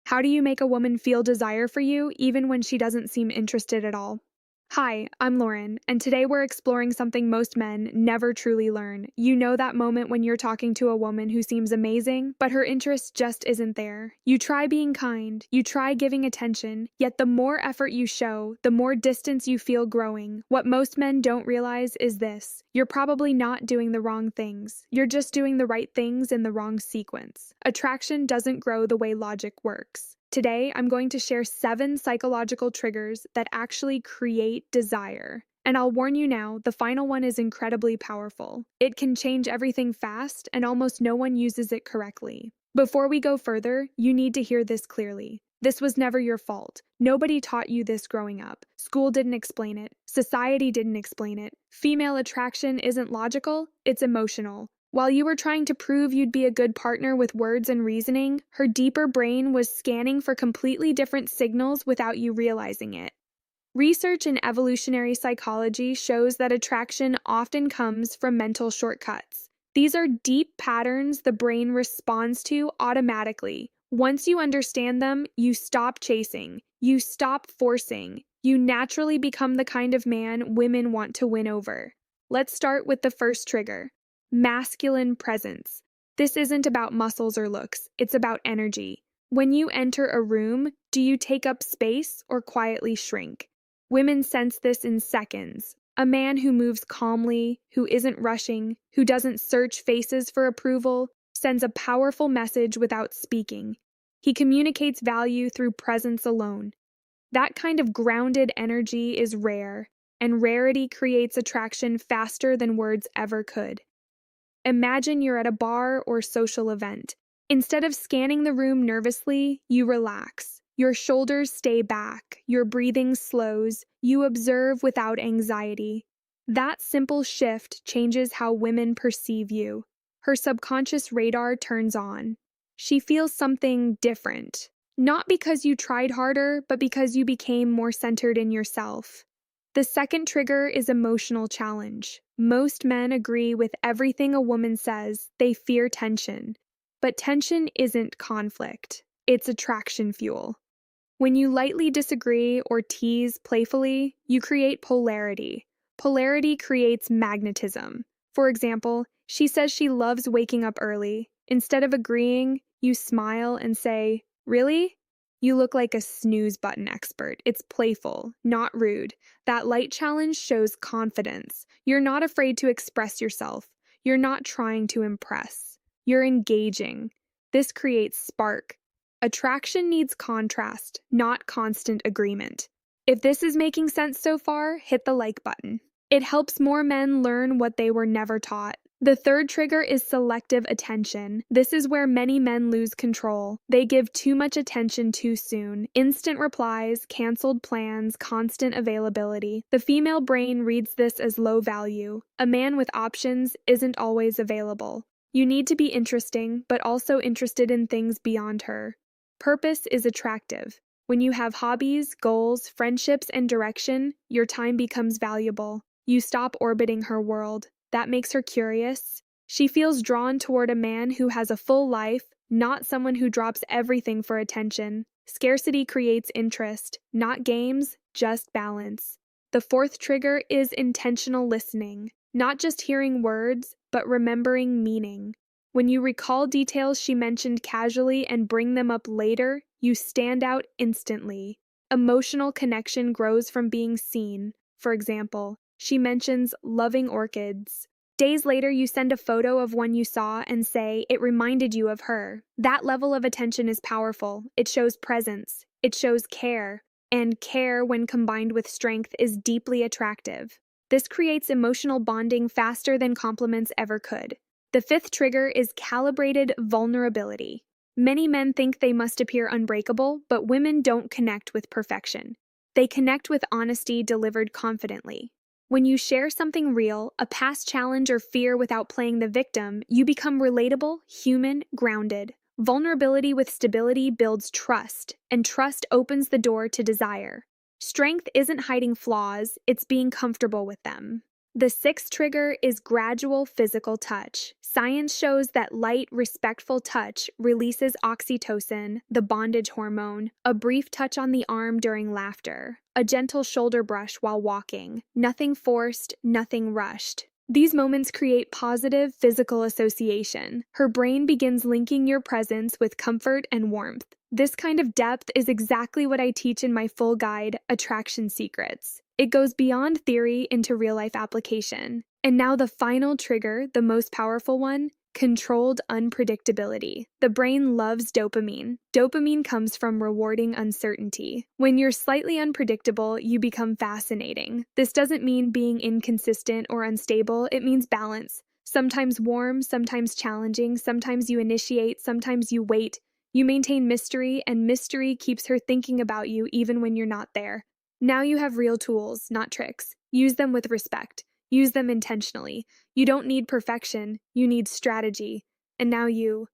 How do you make a woman feel desire for you even when she doesn't seem interested at all? Hi, I'm Lauren, and today we're exploring something most men never truly learn. You know that moment when you're talking to a woman who seems amazing, but her interest just isn't there. You try being kind, you try giving attention, yet the more effort you show, the more distance you feel growing. What most men don't realize is this: you're probably not doing the wrong things. You're just doing the right things in the wrong sequence. Attraction doesn't grow the way logic works. Today, I'm going to share 7 psychological triggers that actually create desire. And I'll warn you now, the final one is incredibly powerful. It can change everything fast, and almost no one uses it correctly. Before we go further, you need to hear this clearly. This was never your fault. Nobody taught you this growing up. School didn't explain it. Society didn't explain it. Female attraction isn't logical, it's emotional. While you were trying to prove you'd be a good partner with words and reasoning, her deeper brain was scanning for completely different signals without you realizing it. Research in evolutionary psychology shows that attraction often comes from mental shortcuts. These are deep patterns the brain responds to automatically. Once you understand them, you stop chasing, you stop forcing, you naturally become the kind of man women want to win over. Let's start with the first trigger: masculine presence. This isn't about muscles or looks, it's about energy. When you enter a room, do you take up space or quietly shrink? Women sense this in seconds. A man who moves calmly, who isn't rushing, who doesn't search faces for approval, sends a powerful message without speaking. He communicates value through presence alone. That kind of grounded energy is rare, and rarity creates attraction faster than words ever could. Imagine you're at a bar or social event. Instead of scanning the room nervously, you relax. Your shoulders stay back, your breathing slows, you observe without anxiety. That simple shift changes how women perceive you. Her subconscious radar turns on. She feels something different. Not because you tried harder, but because you became more centered in yourself. The second trigger is emotional challenge. Most men agree with everything a woman says. They fear tension. But tension isn't conflict. It's attraction fuel. When you lightly disagree or tease playfully, you create polarity. Polarity creates magnetism. For example, she says she loves waking up early. Instead of agreeing, you smile and say, "Really?" You look like a snooze button expert. It's playful, not rude. That light challenge shows confidence. You're not afraid to express yourself. You're not trying to impress. You're engaging. This creates spark. Attraction needs contrast, not constant agreement. If this is making sense so far, hit the like button. It helps more men learn what they were never taught. The third trigger is selective attention. This is where many men lose control. They give too much attention too soon. Instant replies, canceled plans, constant availability. The female brain reads this as low value. A man with options isn't always available. You need to be interesting, but also interested in things beyond her. Purpose is attractive. When you have hobbies, goals, friendships, and direction, your time becomes valuable. You stop orbiting her world. That makes her curious. She feels drawn toward a man who has a full life, not someone who drops everything for attention. Scarcity creates interest, not games, just balance. The fourth trigger is intentional listening, not just hearing words, but remembering meaning. When you recall details she mentioned casually and bring them up later, you stand out instantly. Emotional connection grows from being seen. For example, she mentions loving orchids. Days later, you send a photo of one you saw and say it reminded you of her. That level of attention is powerful. It shows presence. It shows care. And care, when combined with strength, is deeply attractive. This creates emotional bonding faster than compliments ever could. The fifth trigger is calibrated vulnerability. Many men think they must appear unbreakable, but women don't connect with perfection. They connect with honesty delivered confidently. When you share something real, a past challenge or fear without playing the victim, you become relatable, human, grounded. Vulnerability with stability builds trust, and trust opens the door to desire. Strength isn't hiding flaws, it's being comfortable with them. The sixth trigger is gradual physical touch. Science shows that light, respectful touch releases oxytocin, the bondage hormone, a brief touch on the arm during laughter, a gentle shoulder brush while walking. Nothing forced, nothing rushed. These moments create positive physical association. Her brain begins linking your presence with comfort and warmth. This kind of depth is exactly what I teach in my full guide, Attraction Secrets. It goes beyond theory into real-life application. And now the final trigger, the most powerful one, controlled unpredictability. The brain loves dopamine. Dopamine comes from rewarding uncertainty. When you're slightly unpredictable, you become fascinating. This doesn't mean being inconsistent or unstable, it means balance. Sometimes warm, sometimes challenging, sometimes you initiate, sometimes you wait. You maintain mystery, and mystery keeps her thinking about you even when you're not there. Now you have real tools, not tricks. Use them with respect. Use them intentionally. You don't need perfection, you need strategy. And now you